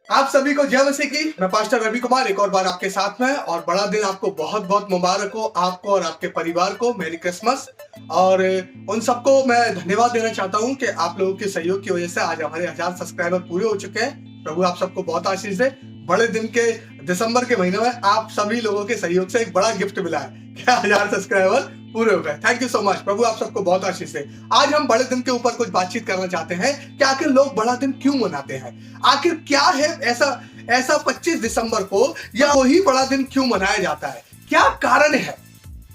आप सभी को जय मसीह की। मैं पास्टर रवि कुमार एक और बार आपके साथ में, और बड़ा दिन आपको बहुत बहुत मुबारक हो, आपको और आपके परिवार को। मेरी क्रिसमस। और उन सबको मैं धन्यवाद देना चाहता हूं कि आप लोगों के सहयोग की वजह से आज हमारे 1000 सब्सक्राइबर पूरे हो चुके हैं। प्रभु आप सबको बहुत आशीष दे। बड़े दिन के दिसंबर के महीने में आप सभी लोगों के सहयोग से एक बड़ा गिफ्ट मिला है कि 1000 सब्सक्राइबर पूरे हो गए। Thank you so much. प्रभु आप सबको बहुत आशीष दे। आज हम बड़े दिन के ऊपर कुछ बातचीत करना चाहते हैं कि आखिर लोग बड़ा दिन क्यों मनाते हैं। आखिर क्या है ऐसा 25 दिसंबर को या वही बड़ा दिन क्यों मनाया जाता है, क्या कारण है।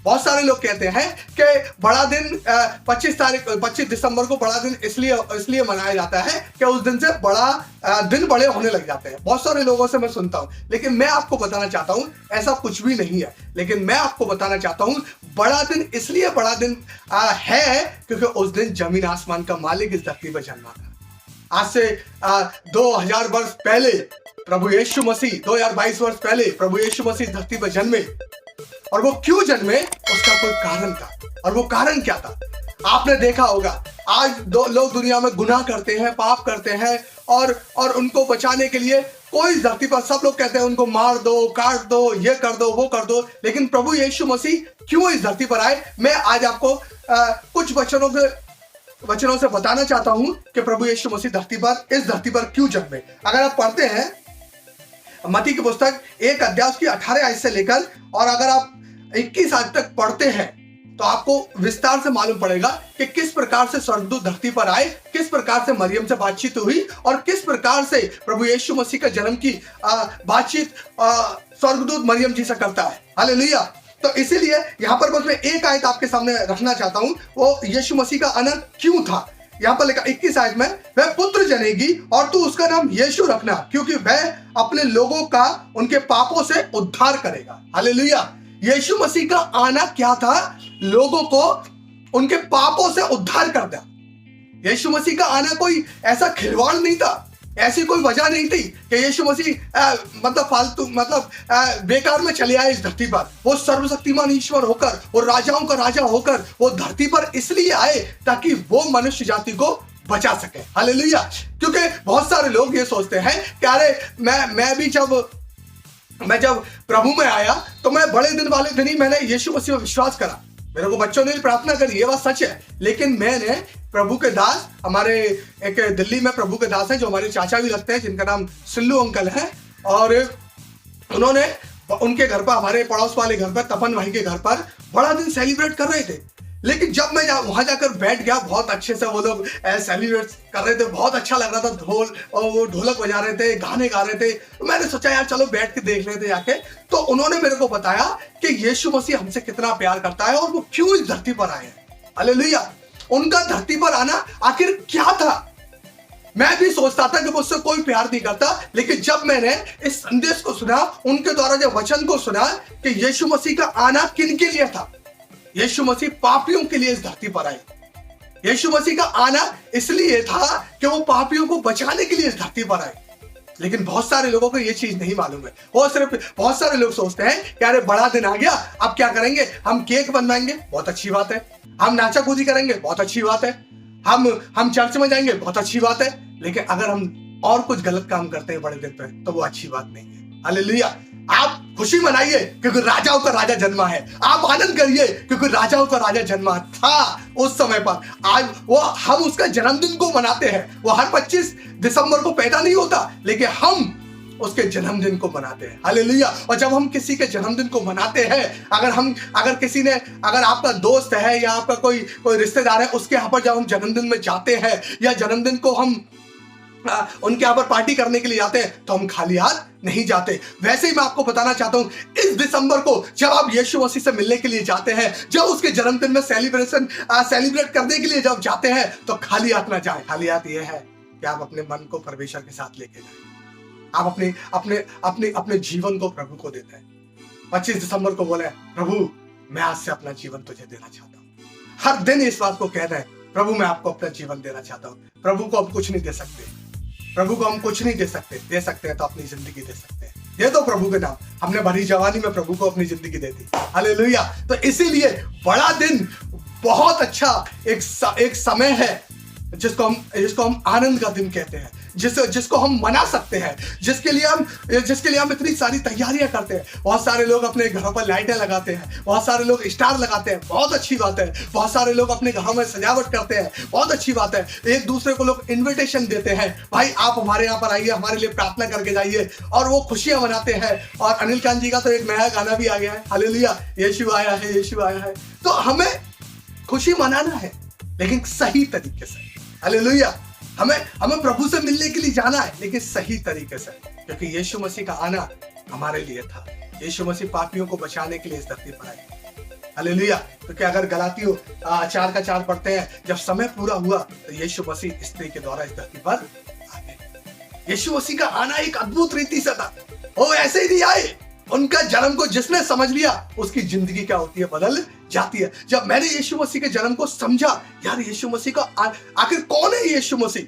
बहुत सारे लोग कहते हैं कि बड़ा दिन 25 दिसंबर को बड़ा दिन इसलिए मनाया जाता है कि उस दिन से दिन बड़े होने लग जाते हैं। बहुत सारे लोगों से मैं सुनता हूं, लेकिन मैं आपको बताना चाहता हूं ऐसा कुछ भी नहीं है। लेकिन मैं आपको बताना चाहता हूं बड़ा दिन इसलिए बड़ा दिन है क्योंकि उस दिन जमीन आसमान का मालिक इस धरती पर जन्मा था। आज से 2000 वर्ष पहले प्रभु यीशु मसीह, 2022 वर्ष पहले प्रभु यीशु मसीह धरती पर जन्मे। और वो क्यों जन्मे उसका कोई कारण था, और वो कारण क्या था। आपने देखा होगा आज लोग दुनिया में गुनाह करते हैं, पाप करते हैं, और उनको बचाने के लिए कोई धरती पर, सब लोग कहते हैं उनको मार दो, काट दो, ये कर दो, वो कर दो। लेकिन प्रभु यीशु मसीह क्यों इस धरती पर आए, मैं आज आपको कुछ वचनों से बताना चाहता हूं कि प्रभु यीशु मसीह इस धरती पर क्यों जन्मे। अगर आप पढ़ते हैं मत्ती की पुस्तक 1 अध्याय की 18 आयत से लेकर, और अगर आप 21 आयत तक पढ़ते हैं तो आपको विस्तार से मालूम पड़ेगा कि किस प्रकार से स्वर्गदूत धरती पर आए, किस प्रकार से मरियम से बातचीत हुई, और किस प्रकार से प्रभु यीशु मसीह का जन्म की बातचीत स्वर्गदूत मरियम जी से करता है। हालेलुया। तो इसीलिए यहाँ पर बस मैं एक आयत आपके सामने रखना चाहता हूं, वो यीशु मसीह का आना क्यों था। यहाँ पर लिखा 21 आयत में, वह पुत्र जनेगी और तू उसका नाम यीशु रखना, क्योंकि वह अपने लोगों का उनके पापों से उद्धार करेगा। हालेलुया। यीशु मसीह का आना क्या था, लोगों को उनके पापों से उद्धार कर दिया। यीशु मसीह का आना कोई ऐसा खिलवाड़ नहीं था, ऐसी कोई वजह नहीं थी कि यीशु मसीह फालतू बेकार में चले आए इस धरती पर। वो सर्वशक्तिमान ईश्वर होकर, वो राजाओं का राजा होकर वो धरती पर इसलिए आए ताकि वो मनुष्य जाति को बचा सके। हालेलुया। क्योंकि बहुत सारे लोग ये सोचते हैं कि अरे मैं जब प्रभु में आया तो मैं बड़े दिन वाले दिन ही मैंने यीशु मसीह में विश्वास करा, मेरे को बच्चों ने भी प्रार्थना करी, ये बात सच है। लेकिन मैंने प्रभु के दास, हमारे एक दिल्ली में प्रभु के दास हैं जो हमारे चाचा भी लगते हैं, जिनका नाम सिल्लू अंकल है, और उन्होंने उनके घर पर, हमारे पड़ोस वाले घर पर, तपन भाई के घर पर बड़ा दिन सेलिब्रेट कर रहे थे। लेकिन जब मैं वहां जाकर बैठ गया, बहुत अच्छे से वो लोग सेलिब्रेट कर रहे थे, बहुत अच्छा लग रहा था, वो ढोलक बजा रहे थे, गाने गा रहे थे। तो मैंने सोचा यार चलो बैठ के देख लेते जाके। तो उन्होंने मेरे को बताया कि यीशु मसीह हमसे कितना प्यार करता है और वो क्यों इस धरती पर आए हैं। हालेलुया। उनका धरती पर आना आखिर क्या था। मैं भी सोचता था कि मुझसे कोई प्यार नहीं करता, लेकिन जब मैंने इस संदेश को सुना, उनके द्वारा जब वचन को सुना कि यीशु मसीह का आना किन के लिए था। यीशु मसीह पापियों के लिए इस धरती पर आए। यीशु मसीह का आना इसलिए था कि वो पापियों को बचाने के लिए इस धरती पर आए। लेकिन बहुत सारे लोगों को ये चीज नहीं मालूम है। बहुत सारे लोग सोचते हैं कि अरे बड़ा दिन आ गया, अब क्या करेंगे, हम केक बनवाएंगे, बहुत अच्छी बात है, हम नाचा कूदी करेंगे, बहुत अच्छी बात है, हम चर्च में जाएंगे, बहुत अच्छी बात है। लेकिन अगर हम और कुछ गलत काम करते हैं बड़े दिन पे तो वो अच्छी बात नहीं है। हालेलुया। आप खुशी मनाइए क्योंकि राजाओं का राजा जन्मा है। आप आनंद करिए क्योंकि राजाओं का राजा जन्मा था उस समय पर। आज हम उसका जन्मदिन को मनाते हैं। वो हर 25 दिसंबर को पैदा नहीं होता, लेकिन हम उसके जन्मदिन को मनाते हैं। हालेलुया। और जब हम किसी के जन्मदिन को मनाते हैं, अगर आपका दोस्त है या आपका कोई रिश्तेदार है, उसके यहाँ पर जब हम जन्मदिन में जाते हैं या जन्मदिन को हम उनके यहाँ पर पार्टी करने के लिए जाते हैं, तो हम खाली हाथ नहीं जाते। वैसे ही मैं आपको बताना चाहता हूं, इस दिसंबर को जब आप यीशु मसीह से मिलने के लिए जाते हैं, जब उसके जन्मदिन में सेलिब्रेट करने के लिए जब जाते हैं, तो खाली हाथ ना जाए। खाली हाथ ये है कि आप अपने मन को परमेश्वर के साथ लेके जाए। आप अपने जीवन को प्रभु को देते हैं। 25 दिसंबर को बोले, प्रभु मैं आज से अपना जीवन तुझे देना चाहता हूँ। हर दिन इस बात को कह रहे हैं, प्रभु मैं आपको अपना जीवन देना चाहता हूँ। प्रभु को हम कुछ नहीं दे सकते, प्रभु को हम कुछ नहीं दे सकते हैं तो अपनी जिंदगी दे सकते हैं। दे दो प्रभु के नाम। हमने भरी जवानी में प्रभु को अपनी जिंदगी दे दी। हालेलुया। तो इसीलिए बड़ा दिन बहुत अच्छा एक समय है जिसको हम आनंद का दिन कहते हैं, जिसको हम मना सकते हैं, जिसके लिए हम इतनी सारी तैयारियां करते हैं। बहुत सारे लोग अपने घरों पर लाइटें लगाते हैं, बहुत सारे लोग स्टार लगाते हैं, बहुत अच्छी बात है। बहुत सारे लोग अपने घरों में सजावट करते हैं, बहुत अच्छी बात है। एक दूसरे को लोग इन्विटेशन देते हैं, भाई आप हमारे यहाँ पर आइए, हमारे लिए प्रार्थना करके जाइए, और वो खुशियां मनाते हैं। और अनिल कांत जी का तो एक नया गाना भी आ गया है, हालेलुया, यीशु आया है, यीशु आया है। तो हमें खुशी मनाना है, लेकिन सही तरीके से। हालेलुया, हमें प्रभु से मिलने के लिए जाना है, लेकिन सही तरीके से, क्योंकि यीशु मसीह का आना हमारे लिए था। यीशु मसीह पापियों को बचाने के लिए इस धरती पर आए। हालेलुया, क्योंकि अगर गलातियों 4:4 पढ़ते हैं, जब समय पूरा हुआ तो यीशु मसीह स्त्री के द्वारा इस धरती पर आ गए। यीशु मसीह का आना एक अद्भुत रीति से था। वो ऐसे ही नहीं आए, उनका जन्म को जिसने समझ लिया उसकी जिंदगी क्या होती है, बदल जाती है। जब मैंने यीशु मसीह के जन्म को समझा, यार यीशु मसीह का आखिर कौन है यीशु मसीह,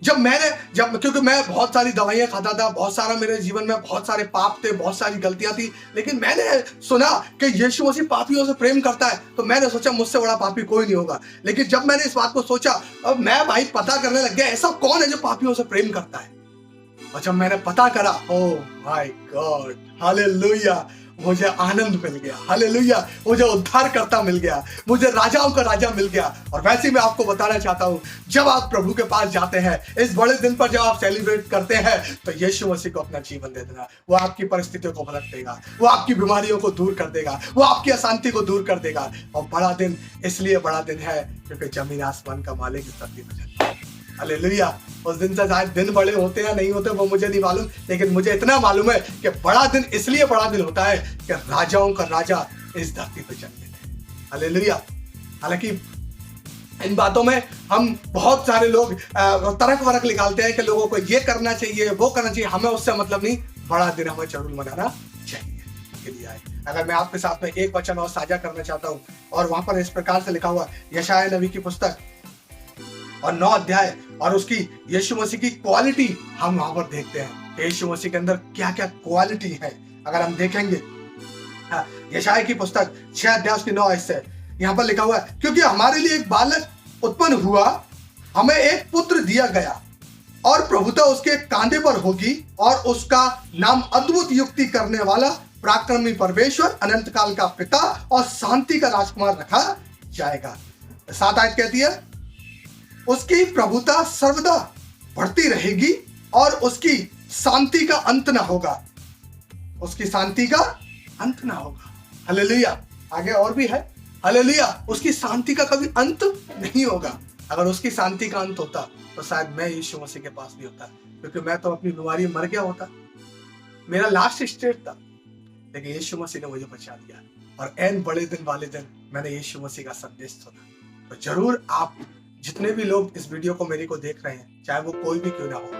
क्योंकि मैं बहुत सारी दवाइयां खाता था, बहुत सारा मेरे जीवन में बहुत सारे पाप थे, बहुत सारी गलतियां थी, लेकिन मैंने सुना कि यीशु मसीह पापियों से प्रेम करता है, तो मैंने सोचा मुझसे बड़ा पापी कोई नहीं होगा। लेकिन जब मैंने इस बात को सोचा, अब मैं भाई पता करने लग गया ऐसा कौन है जो पापियों से प्रेम करता है। और जब मैंने पता करा, ओह माय गॉड, हालेलुया, मुझे आनंद मिल गया। हालेलुया, मुझे उद्धारकर्ता मिल गया, मुझे राजाओं का राजा मिल गया। और वैसे ही मैं आपको बताना चाहता हूं, जब आप प्रभु के पास जाते हैं, इस बड़े दिन पर जब आप सेलिब्रेट करते हैं, तो यीशु मसीह को अपना जीवन दे देना। वो आपकी परिस्थितियों को पलट देगा, वो आपकी बीमारियों को दूर कर देगा, वो आपकी अशांति को दूर कर देगा। और बड़ा दिन इसलिए बड़ा दिन है क्योंकि जमीन आसमान का मालिक इस धरती पर चलता है। हालेलुया, उस दिन से शायद दिन बड़े होते या नहीं होते वो मुझे नहीं मालूम, लेकिन मुझे इतना मालूम है कि बड़ा दिन इसलिए बड़ा दिन होता है कि राजाओं का राजा इस धरती पर जन्मे थे। हालेलुया। हालांकि इन बातों में हम बहुत सारे लोग तर्क वरक निकालते हैं कि लोगों को ये करना चाहिए, वो करना चाहिए। हमें उससे मतलब नहीं, बड़ा दिन हमें जरूर मनाना चाहिए के लिए आए। अगर मैं आपके साथ में एक वचन और साझा करना चाहता हूँ, और वहां पर इस प्रकार से लिखा हुआ, यशायाह नबी की पुस्तक और 9 अध्याय, और उसकी यीशु मसीह की क्वालिटी हम वहां पर देखते हैं। यीशु मसीह के अंदर क्या क्या क्वालिटी है अगर हम देखेंगे। यशायाह की पुस्तक 6 अध्याय उसकी 9 से यहाँ पर लिखा हुआ है, क्योंकि हमारे लिए एक बालक उत्पन्न हुआ, हमें एक पुत्र दिया गया, और प्रभुता उसके कांधे पर होगी, और उसका नाम अद्भुत युक्ति करने वाला, पराक्रमी परमेश्वर, अनंत काल का पिता, और शांति का राजकुमार रखा जाएगा। 7 आयत कहती है, उसकी प्रभुता सर्वदा बढ़ती रहेगी, और उसकी शांति का अंत ना होगा। उसकी शांति का अंत ना होगा। हालेलुया। आगे और भी है, हालेलुया, उसकी शांति का कभी अंत नहीं होगा। अगर उसकी शांति का अंत होता तो शायद मैं यीशु मसीह के पास नहीं होता, क्योंकि मैं तो अपनी बीमारी मर गया होता, मेरा लास्ट स्टेज था। लेकिन यीशु मसीह ने मुझे बचा दिया, और एन बड़े दिन वाले दिन मैंने यीशु मसीह का संदेश सुना। तो जरूर आप जितने भी लोग इस वीडियो को मेरे को देख रहे हैं, चाहे वो कोई भी क्यों ना हो,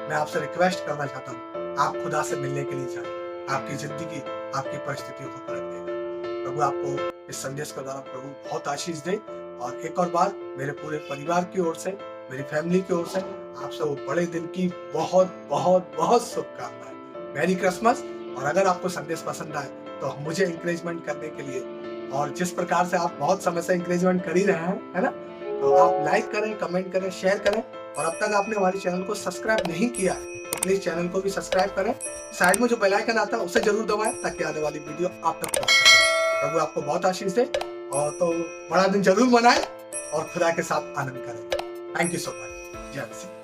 मैं आपसे रिक्वेस्ट करना चाहता हूँ, आप खुदा से मिलने के लिए जाएं। आपकी जिंदगी आपकी परिस्थितियों को पलट देगा। प्रभु आपको इस संदेश के द्वारा प्रभु बहुत आशीष दे। और एक और बार मेरे पूरे परिवार की ओर से, मेरी फैमिली की ओर से आपसे वो बड़े दिन की बहुत बहुत बहुत शुभकामनाएं। Merry Christmas. और अगर आपको संदेश पसंद आए तो मुझे इंकरेजमेंट करने के लिए, और जिस प्रकार से आप बहुत समय से इंकरेजमेंट कर ही रहे हैं, है ना, तो आप लाइक करें, कमेंट करें, शेयर करें। और अब तक आपने हमारे चैनल को सब्सक्राइब नहीं किया है तो प्लीज चैनल को भी सब्सक्राइब करें। साइड में जो बेल आइकन आता है उसे जरूर दबाएं, ताकि आने वाली वीडियो आप तक पहुंच सके। प्रभु आपको बहुत आशीष दे, और तो बड़ा दिन जरूर मनाएं और खुदा के साथ आनंद करें। Thank you so much. जय मसीह।